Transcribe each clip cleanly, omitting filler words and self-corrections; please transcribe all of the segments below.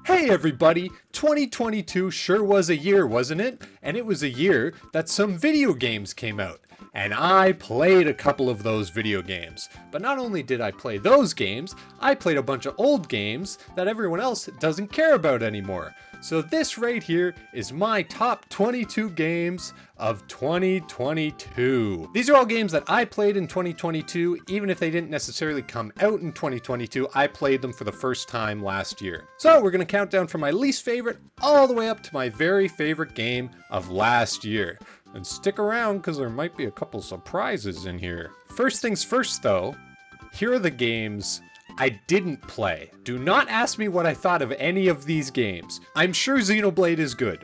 Hey everybody, 2022 sure was a year, wasn't it? And it was a year that some video games came out. And I played a couple of those video games. But not only did I play those games, I played a bunch of old games that everyone else doesn't care about anymore. So this right here is my top 22 games of 2022. These are all games that I played in 2022, even if they didn't necessarily come out in 2022, I played them for the first time last year. So we're gonna count down from my least favorite all the way up to my very favorite game of last year. And stick around because there might be a couple surprises in here. First things first though, here are the games I didn't play. Do not ask me what I thought of any of these games. I'm sure Xenoblade is good.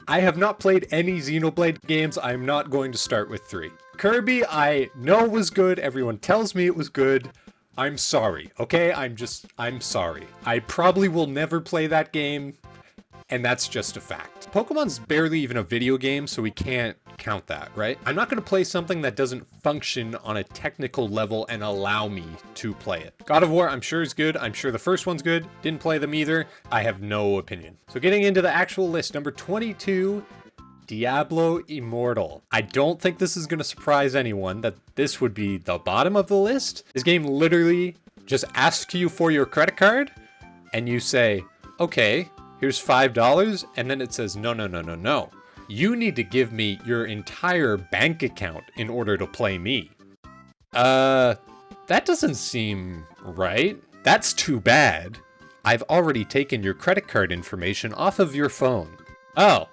I have not played any Xenoblade games. I'm not going to start with 3. Kirby, I know was good. Everyone tells me it was good. I'm sorry, okay? I'm sorry. I probably will never play that game, and that's just a fact. Pokemon's barely even a video game, so we can't count that, right? I'm not going to play something that doesn't function on a technical level and allow me to play it. God of War, I'm sure is good. I'm sure the first one's good. Didn't play them either. I have no opinion. So getting into the actual list, number 22, Diablo Immortal. I don't think this is going to surprise anyone that this would be the bottom of the list. This game literally just asks you for your credit card and you say, okay, here's $5, and then it says, no. You need to give me your entire bank account in order to play me. That doesn't seem right. That's too bad. I've already taken your credit card information off of your phone. Oh.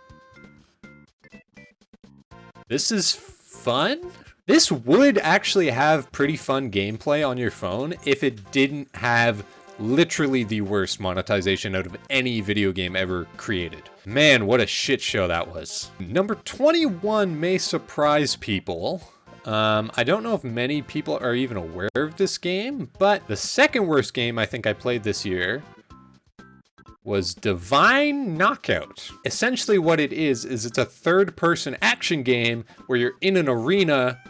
This is fun? This would actually have pretty fun gameplay on your phone if it didn't have literally the worst monetization out of any video game ever created. Man, what a shit show that was. Number 21 may surprise people. I don't know if many people are even aware of this game, but the second worst game I think I played this year was Divine Knockout. Essentially what it is it's a third-person action game where you're in an arena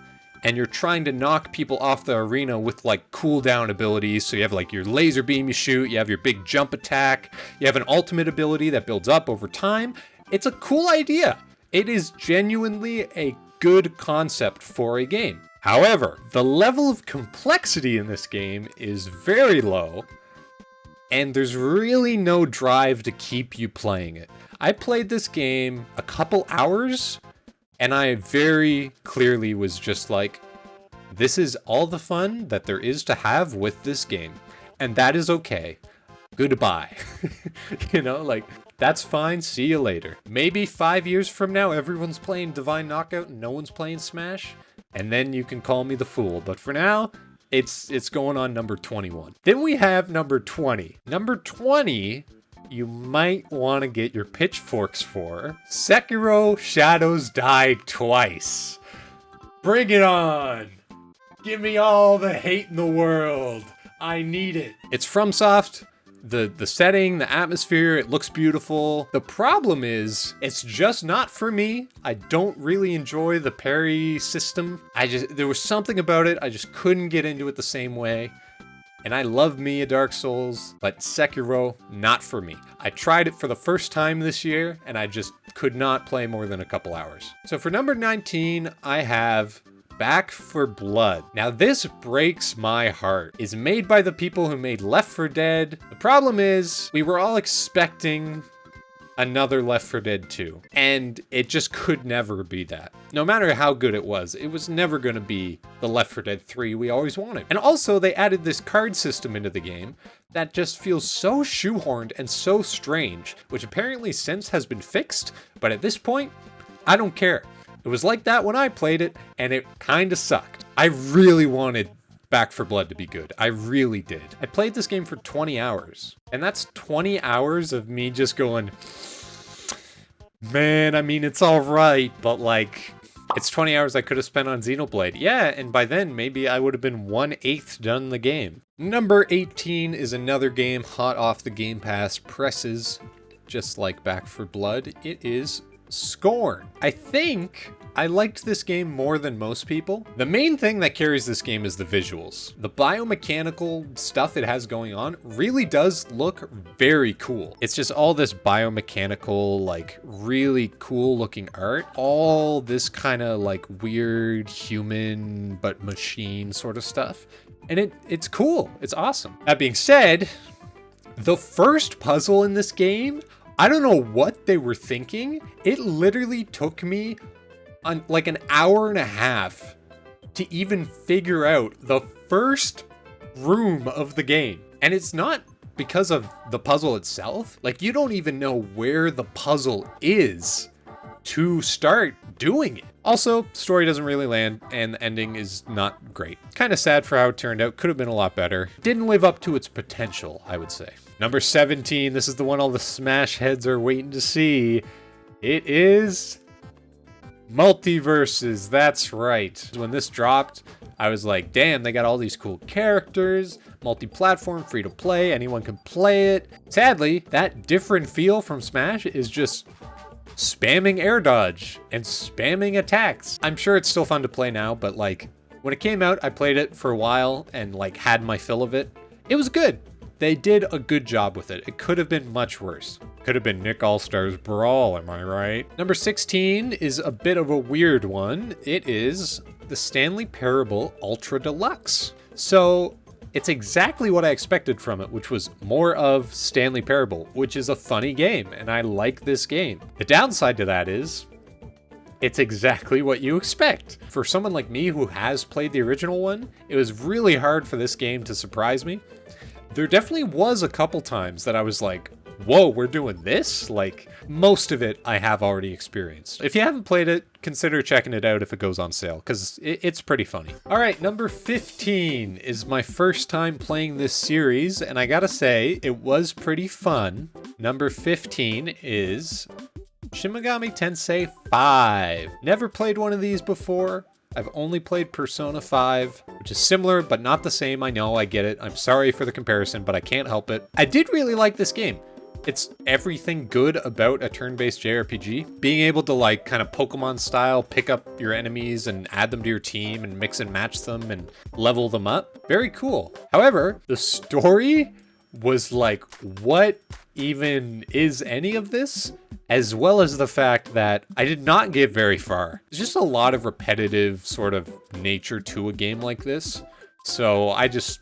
and you're trying to knock people off the arena with like cooldown abilities. So you have like your laser beam you shoot, you have your big jump attack, you have an ultimate ability that builds up over time. It's a cool idea. It is genuinely a good concept for a game. However, the level of complexity in this game is very low, and there's really no drive to keep you playing it. I played this game a couple hours, and I very clearly was just like, this is all the fun that there is to have with this game. And that is okay. Goodbye. You know, like, that's fine. See you later. Maybe 5 years from now, everyone's playing Divine Knockout and no one's playing Smash. And then you can call me the fool. But for now, it's going on number 21. Then we have number 20. Number 20... you might want to get your pitchforks for Sekiro Shadows Die Twice. Bring it on. Give me all the hate in the world. I need it. It's FromSoft. The setting, the atmosphere, it looks beautiful. The problem is, it's just not for me. I don't really enjoy the parry system. There was something about it, I just couldn't get into it the same way. And I love me a Dark Souls, but Sekiro, not for me. I tried it for the first time this year, and I just could not play more than a couple hours. So for number 19, I have Back 4 Blood. Now this breaks my heart. It's made by the people who made Left 4 Dead. The problem is, we were all expecting another Left 4 Dead 2, and it just could never be that. No matter how good it was never going to be the Left 4 Dead 3 we always wanted. And also, they added this card system into the game that just feels so shoehorned and so strange, which apparently since has been fixed, but at this point, I don't care. It was like that when I played it, and it kinda sucked. I really wanted Back 4 Blood to be good. I really did. I played this game for 20 hours. And that's 20 hours of me just going, man, I mean, it's all right, but like, it's 20 hours I could have spent on Xenoblade. Yeah, and by then, maybe I would have been 1/8 done the game. Number 18 is another game hot off the Game Pass presses, just like Back 4 Blood. It is Scorn. I think I liked this game more than most people. The main thing that carries this game is the visuals. The biomechanical stuff it has going on really does look very cool. It's just all this biomechanical, like really cool looking art. All this kind of like weird human but machine sort of stuff. And it's cool. It's awesome. That being said, the first puzzle in this game, I don't know what they were thinking. It literally took me like an hour and a half to even figure out the first room of the game. And it's not because of the puzzle itself. Like, you don't even know where the puzzle is to start doing it. Also, story doesn't really land and the ending is not great. Kind of sad for how it turned out. Could have been a lot better. Didn't live up to its potential, I would say. Number 17, this is the one all the Smash heads are waiting to see. It is MultiVersus. That's right. When this dropped, I was like, damn, they got all these cool characters, multi-platform, free to play, anyone can play it. Sadly, that different feel from Smash is just spamming air dodge and spamming attacks. I'm sure it's still fun to play now, but like when it came out, I played it for a while and like had my fill of it. It was good. They did a good job with it. It could have been much worse. Could have been Nick All-Stars Brawl, am I right? Number 16 is a bit of a weird one. It is the Stanley Parable Ultra Deluxe. So it's exactly what I expected from it, which was more of Stanley Parable, which is a funny game, and I like this game. The downside to that is it's exactly what you expect. For someone like me who has played the original one, it was really hard for this game to surprise me. There definitely was a couple times that I was like, whoa, we're doing this? Like, most of it I have already experienced. If you haven't played it, consider checking it out if it goes on sale, because it's pretty funny. All right, number 15 is my first time playing this series, and I gotta say, it was pretty fun. Number 15 is Shin Megami Tensei 5. Never played one of these before. I've only played Persona 5, which is similar, but not the same. I know, I get it. I'm sorry for the comparison, but I can't help it. I did really like this game. It's everything good about a turn-based JRPG. Being able to like kind of Pokemon style, pick up your enemies and add them to your team and mix and match them and level them up. Very cool. However, the story was like, what even is any of this? As well as the fact that I did not get very far. There's just a lot of repetitive sort of nature to a game like this. So I just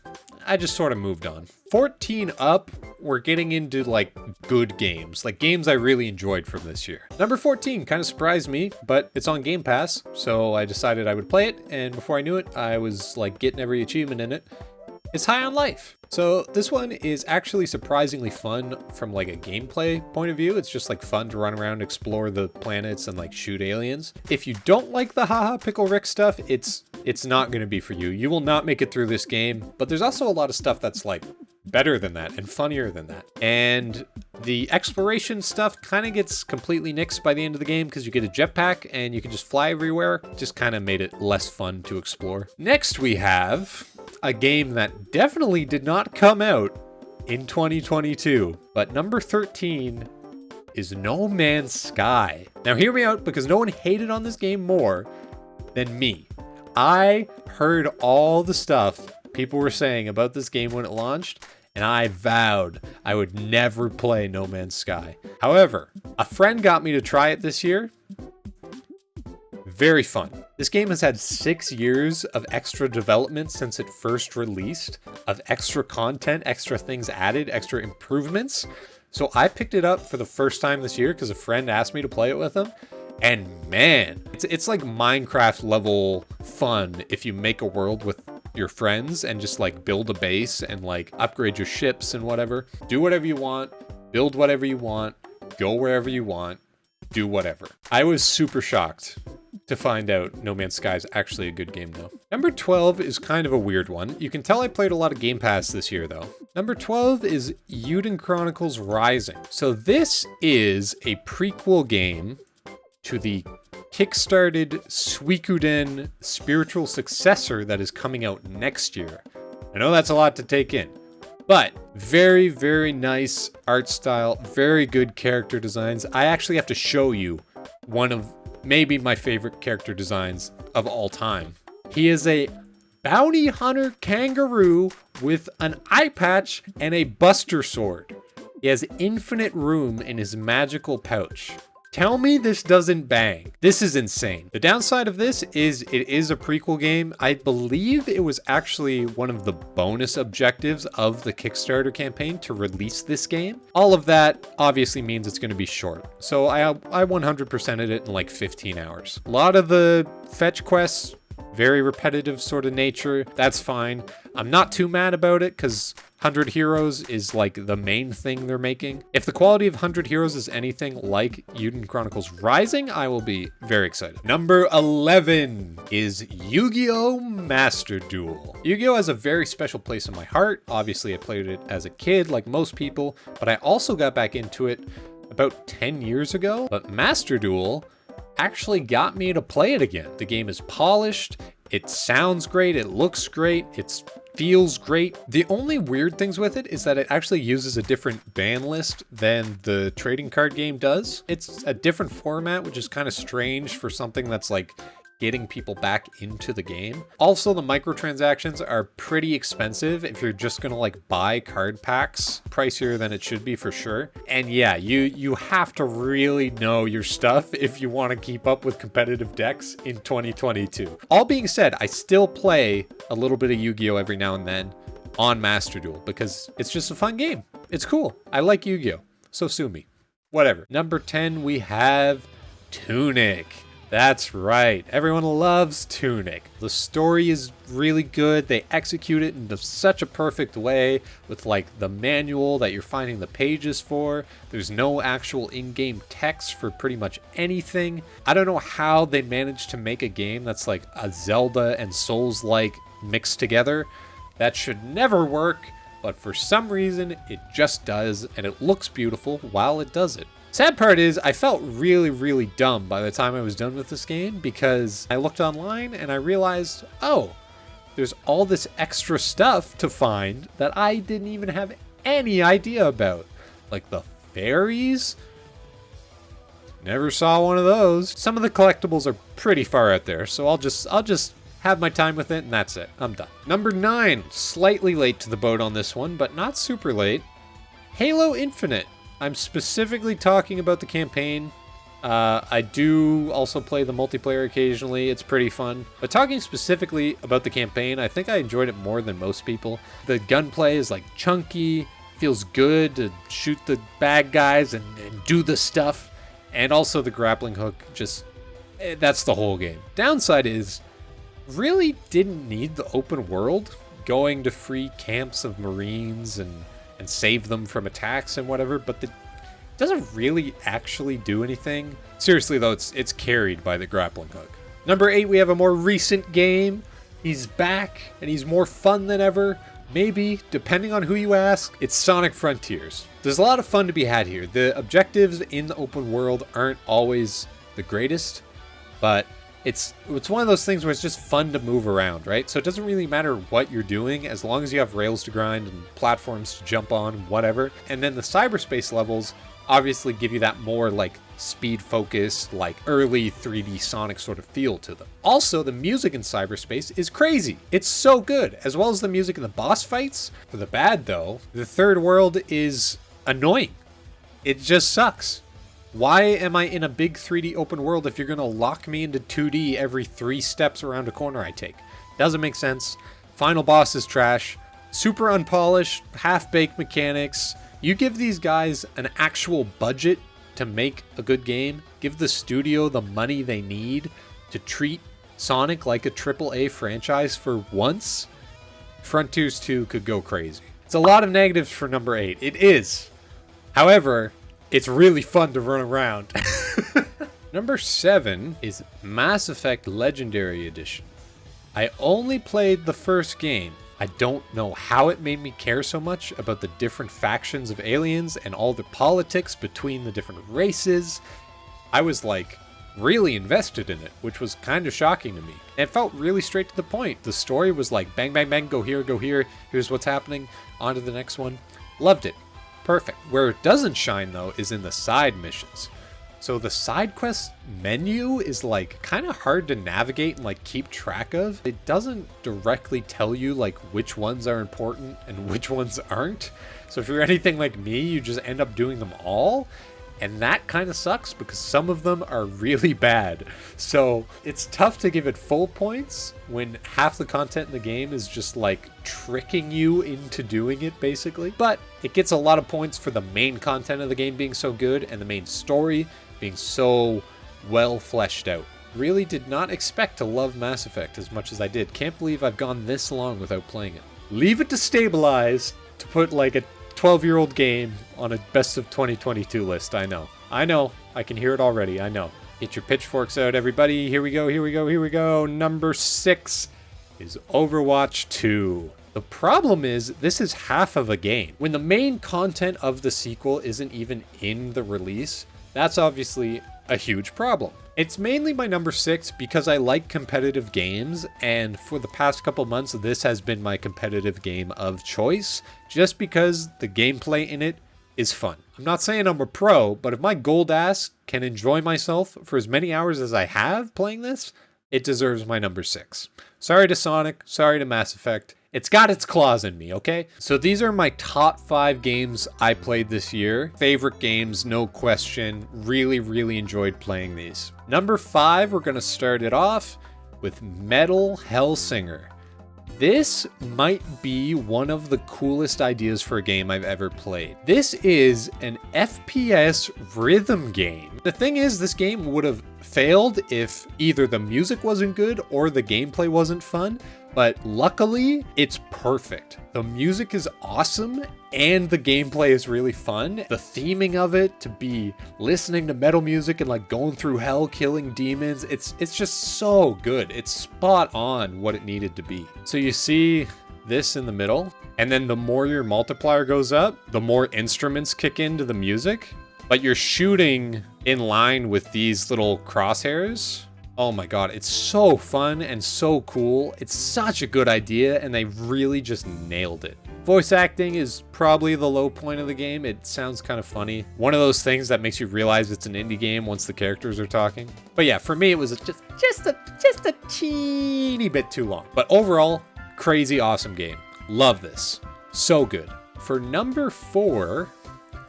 sort of moved on. 14 up, we're getting into like good games, like games I really enjoyed from this year. Number 14 kind of surprised me, but it's on Game Pass, so I decided I would play it, and before I knew it, I was like getting every achievement in it. It's High on Life. So this one is actually surprisingly fun from like a gameplay point of view. It's just like fun to run around, explore the planets and like shoot aliens. If you don't like the haha Pickle Rick stuff, it's not going to be for you. You will not make it through this game, but there's also a lot of stuff that's like better than that and funnier than that. And the exploration stuff kind of gets completely nixed by the end of the game because you get a jetpack and you can just fly everywhere. Just kind of made it less fun to explore. Next we have a game that definitely did not come out in 2022, but number 13 is No Man's Sky. Now hear me out, because no one hated on this game more than me. I heard all the stuff people were saying about this game when it launched, and I vowed I would never play No Man's Sky. However, a friend got me to try it this year. Very fun. This game has had 6 years of extra development since it first released, of extra content, extra things added, extra improvements. So I picked it up for the first time this year because a friend asked me to play it with him. And man, it's like Minecraft level fun if you make a world with your friends and just like build a base and like upgrade your ships and whatever. Do whatever you want, build whatever you want, go wherever you want, do whatever. I was super shocked to find out No Man's Sky is actually a good game though. Number 12 is kind of a weird one. You can tell I played a lot of Game Pass this year though. Number 12 is Eiyuden Chronicles Rising. So this is a prequel game to the kickstarted Suikoden spiritual successor that is coming out next year. I know that's a lot to take in, but very, very nice art style, very good character designs. I actually have to show you one of maybe my favorite character designs of all time. He is a bounty hunter kangaroo with an eye patch and a buster sword. He has infinite room in his magical pouch. Tell me this doesn't bang. This is insane. The downside of this is it is a prequel game. I believe it was actually one of the bonus objectives of the Kickstarter campaign to release this game. All of that obviously means it's going to be short. So I 100%ed it in like 15 hours. A lot of the fetch quests, very repetitive sort of nature. That's fine. I'm not too mad about it because 100 Heroes is like the main thing they're making. If the quality of 100 Heroes is anything like Eiyuden Chronicles Rising, I will be very excited. Number 11 is Yu-Gi-Oh! Master Duel. Yu-Gi-Oh! Has a very special place in my heart. Obviously, I played it as a kid like most people, but I also got back into it about 10 years ago. But Master Duel actually got me to play it again. The game is polished, it sounds great, it looks great, it feels great. The only weird things with it is that it actually uses a different ban list than the trading card game does. It's a different format, which is kind of strange for something that's like getting people back into the game. Also, the microtransactions are pretty expensive if you're just gonna like buy card packs. Pricier than it should be for sure. And yeah, you have to really know your stuff if you want to keep up with competitive decks in 2022. All being said, I still play a little bit of Yu-Gi-Oh! Every now and then on Master Duel because it's just a fun game. It's cool. I like Yu-Gi-Oh! So sue me. Whatever. Number 10, we have Tunic. That's right. Everyone loves Tunic. The story is really good. They execute it in such a perfect way with like the manual that you're finding the pages for. There's no actual in-game text for pretty much anything. I don't know how they managed to make a game that's like a Zelda and Souls-like mixed together. That should never work, but for some reason it just does, and it looks beautiful while it does it. Sad part is I felt really, really dumb by the time I was done with this game because I looked online and I realized, oh, there's all this extra stuff to find that I didn't even have any idea about. Like the fairies? Never saw one of those. Some of the collectibles are pretty far out there, so I'll just have my time with it and that's it. I'm done. Number 9, slightly late to the boat on this one, but not super late. Halo Infinite. I'm specifically talking about the campaign. I do also play the multiplayer occasionally. It's pretty fun. But talking specifically about the campaign, I think I enjoyed it more than most people. The gunplay is like chunky, feels good to shoot the bad guys and do the stuff. And also the grappling hook, just, that's the whole game. Downside is, really didn't need the open world. Going to free camps of Marines and save them from attacks and whatever, but it doesn't really actually do anything. Seriously though, it's carried by the grappling hook. Number 8, we have a more recent game. He's back and he's more fun than ever. Maybe, depending on who you ask, it's Sonic Frontiers. There's a lot of fun to be had here. The objectives in the open world aren't always the greatest, but it's one of those things where it's just fun to move around, right? So it doesn't really matter what you're doing as long as you have rails to grind and platforms to jump on, whatever. And then the cyberspace levels obviously give you that more like speed focused, like early 3D Sonic sort of feel to them. Also, the music in cyberspace is crazy. It's so good, as well as the music in the boss fights. For the bad though, the third world is annoying. It just sucks. Why am I in a big 3D open world if you're going to lock me into 2D every 3 steps around a corner I take? Doesn't make sense. Final boss is trash. Super unpolished, half-baked mechanics. You give these guys an actual budget to make a good game. Give the studio the money they need to treat Sonic like a AAA franchise for once. Frontiers 2 could go crazy. It's a lot of negatives for number 8. It is. However, it's really fun to run around. Number 7 is Mass Effect Legendary Edition. I only played the first game. I don't know how it made me care so much about the different factions of aliens and all the politics between the different races. I was like really invested in it, which was kind of shocking to me. And it felt really straight to the point. The story was like bang, bang, bang, go here, here's what's happening, on to the next one. Loved it. Perfect. Where it doesn't shine, though, is in the side missions. So the side quest menu is like kind of hard to navigate and like keep track of. It doesn't directly tell you like which ones are important and which ones aren't. So if you're anything like me, you just end up doing them all. And that kind of sucks because some of them are really bad. So it's tough to give it full points when half the content in the game is just like tricking you into doing it basically. But it gets a lot of points for the main content of the game being so good and the main story being so well fleshed out. Really did not expect to love Mass Effect as much as I did. Can't believe I've gone this long without playing it. Leave it to stabilize to put like a 12-year-old game on a best of 2022 list. I know. I can hear it already. I know. Get your pitchforks out, everybody. Here we go. Number 6 is Overwatch 2. The problem is this is half of a game. When the main content of the sequel isn't even in the release, that's obviously a huge problem. It's mainly my number 6 because I like competitive games, and for the past couple months, this has been my competitive game of choice, just because the gameplay in it is fun. I'm not saying I'm a pro, but if my gold ass can enjoy myself for as many hours as I have playing this, it deserves my number 6. Sorry to Sonic, sorry to Mass Effect. It's got its claws in me, okay? So these are my top 5 games I played this year. Favorite games, no question. Really enjoyed playing these. Number 5, we're gonna start it off with Metal Hellsinger. This might be one of the coolest ideas for a game I've ever played. This is an FPS rhythm game. The thing is, this game would have failed if either the music wasn't good or the gameplay wasn't fun, but luckily, it's perfect. The music is awesome and the gameplay is really fun. The theming of it, to be listening to metal music and like going through hell, killing demons, it's just so good. It's spot on what it needed to be. So you see this in the middle, and then the more your multiplier goes up, the more instruments kick into the music, but you're shooting in line with these little crosshairs. Oh my god, it's so fun and so cool. It's such a good idea, and they really just nailed it. Voice acting is probably the low point of the game. It sounds kind of funny. One of those things that makes you realize it's an indie game once the characters are talking. But yeah, for me, it was just a teeny bit too long. But overall, crazy awesome game. Love this. So good. For number 4,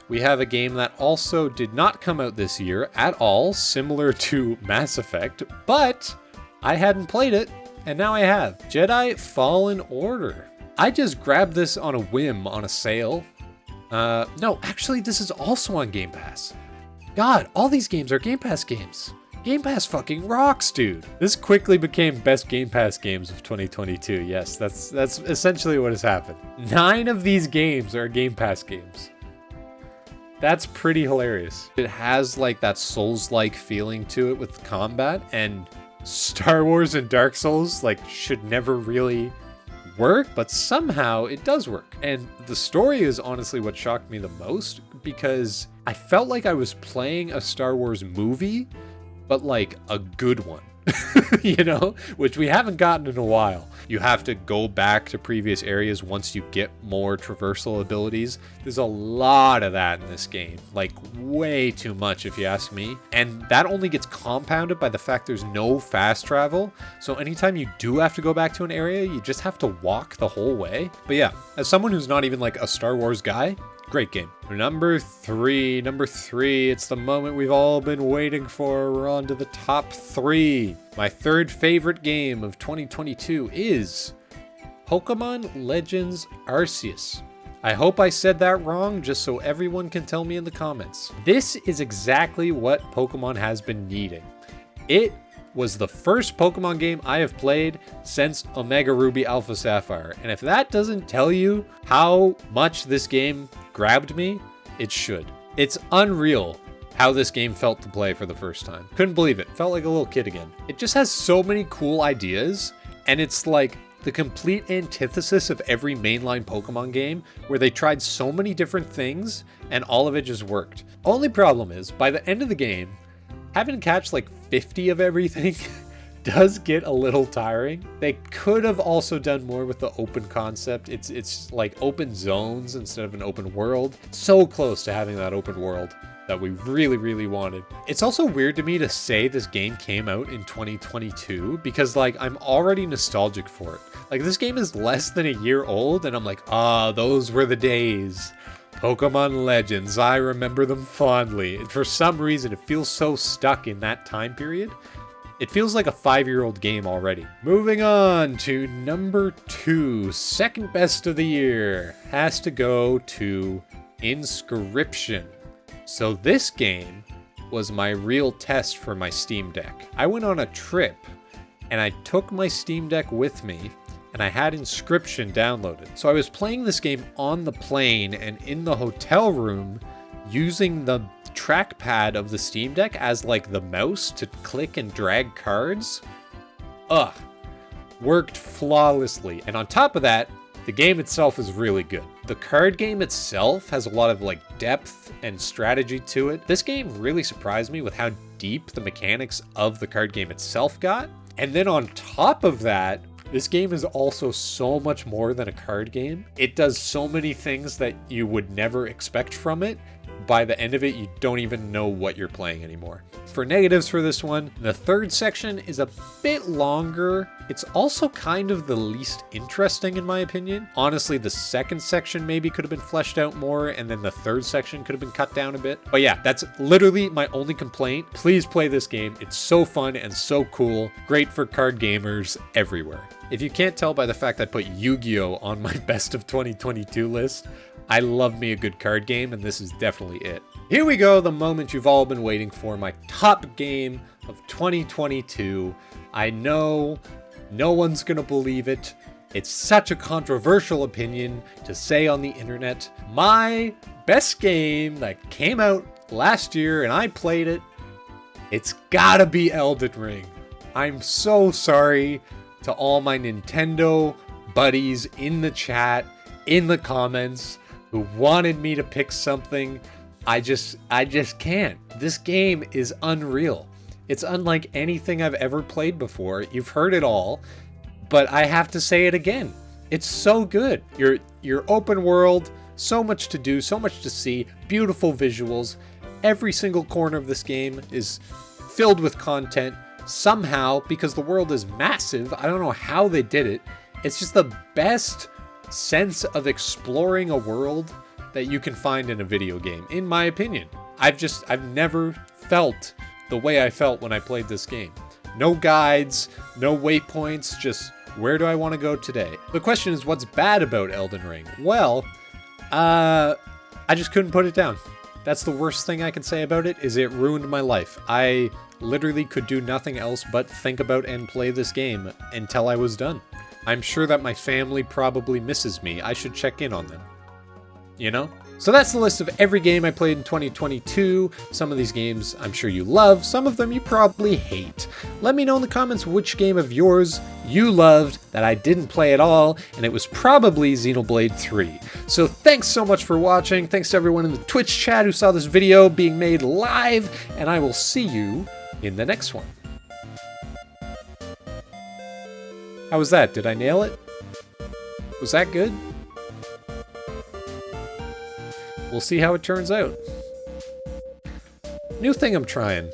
we have a game that also did not come out this year at all, similar to Mass Effect, but I hadn't played it, and now I have. Jedi Fallen Order. I just grabbed this on a whim on a sale. No, actually, this is also on Game Pass. God, all these games are Game Pass games. Game Pass fucking rocks, dude. This quickly became best Game Pass games of 2022. Yes, that's essentially what has happened. 9 of these games are Game Pass games. That's pretty hilarious. It has like that Souls-like feeling to it with combat, and Star Wars and Dark Souls like should never really work, but somehow it does work. And the story is honestly what shocked me the most, because I felt like I was playing a Star Wars movie, but like a good one. You know, which we haven't gotten in a while. You have to go back to previous areas once you get more traversal abilities. There's a lot of that in this game, like way too much if you ask me. And that only gets compounded by the fact there's no fast travel. So anytime you do have to go back to an area, you just have to walk the whole way. But yeah, as someone who's not even like a Star Wars guy, great game. Number three, it's the moment we've all been waiting for. We're on to the top 3. My third favorite game of 2022 is Pokemon Legends Arceus. I hope I said that wrong, just so everyone can tell me in the comments. This is exactly what Pokemon has been needing. It was the first Pokemon game I have played since Omega Ruby Alpha Sapphire. And if that doesn't tell you how much this game grabbed me, it should. It's unreal how this game felt to play for the first time. Couldn't believe it. Felt like a little kid again. It just has so many cool ideas, and it's like the complete antithesis of every mainline Pokemon game, where they tried so many different things and all of it just worked. Only problem is, by the end of the game, having to catch like 50 of everything does get a little tiring. They could have also done more with the open concept. It's like open zones instead of an open world. So close to having that open world. that we really, really wanted. It's also weird to me to say this game came out in 2022 because like I'm already nostalgic for it. Like this game is less than a year old and I'm like, ah, those were the days. Pokemon Legends, I remember them fondly. And for some reason, it feels so stuck in that time period. It feels like a 5-year-old game already. Moving on to number 2, second best of the year, has to go to Inscryption. So this game was my real test for my Steam Deck. I went on a trip and I took my Steam Deck with me and I had Inscryption downloaded. So I was playing this game on the plane and in the hotel room using the trackpad of the Steam Deck as like the mouse to click and drag cards. Worked flawlessly. And on top of that, the game itself is really good. The card game itself has a lot of like depth and strategy to it. This game really surprised me with how deep the mechanics of the card game itself got. And then on top of that, this game is also so much more than a card game. It does so many things that you would never expect from it. By the end of it, you don't even know what you're playing anymore. For negatives for this one, the third section is a bit longer. It's also kind of the least interesting in my opinion. Honestly, the second section maybe could have been fleshed out more, and then the third section could have been cut down a bit. But yeah, that's literally my only complaint. Please play this game. It's so fun and so cool. Great for card gamers everywhere. If you can't tell by the fact I put Yu-Gi-Oh! On my best of 2022 list, I love me a good card game, and this is definitely it. Here we go, the moment you've all been waiting for, my top game of 2022. I know no one's gonna believe it. It's such a controversial opinion to say on the internet. My best game that came out last year and I played it, it's gotta be Elden Ring. I'm so sorry to all my Nintendo buddies in the chat, in the comments, who wanted me to pick something. I just can't. This game is unreal. It's unlike anything I've ever played before. You've heard it all, but I have to say it again. It's so good. You're open world, so much to do, so much to see, beautiful visuals. Every single corner of this game is filled with content. Somehow, because the world is massive, I don't know how they did it. It's just the best sense of exploring a world that you can find in a video game, in my opinion. I've never felt the way I felt when I played this game. No guides, no waypoints, just where do I want to go today? The question is, what's bad about Elden Ring? Well, I just couldn't put it down. That's the worst thing I can say about it, is it ruined my life. I literally could do nothing else but think about and play this game until I was done. I'm sure that my family probably misses me. I should check in on them. You know? So that's the list of every game I played in 2022. Some of these games I'm sure you love, some of them you probably hate. Let me know in the comments which game of yours you loved that I didn't play at all, and it was probably Xenoblade 3. So thanks so much for watching. Thanks to everyone in the Twitch chat who saw this video being made live, and I will see you in the next one. How was that? Did I nail it? Was that good? We'll see how it turns out. New thing I'm trying.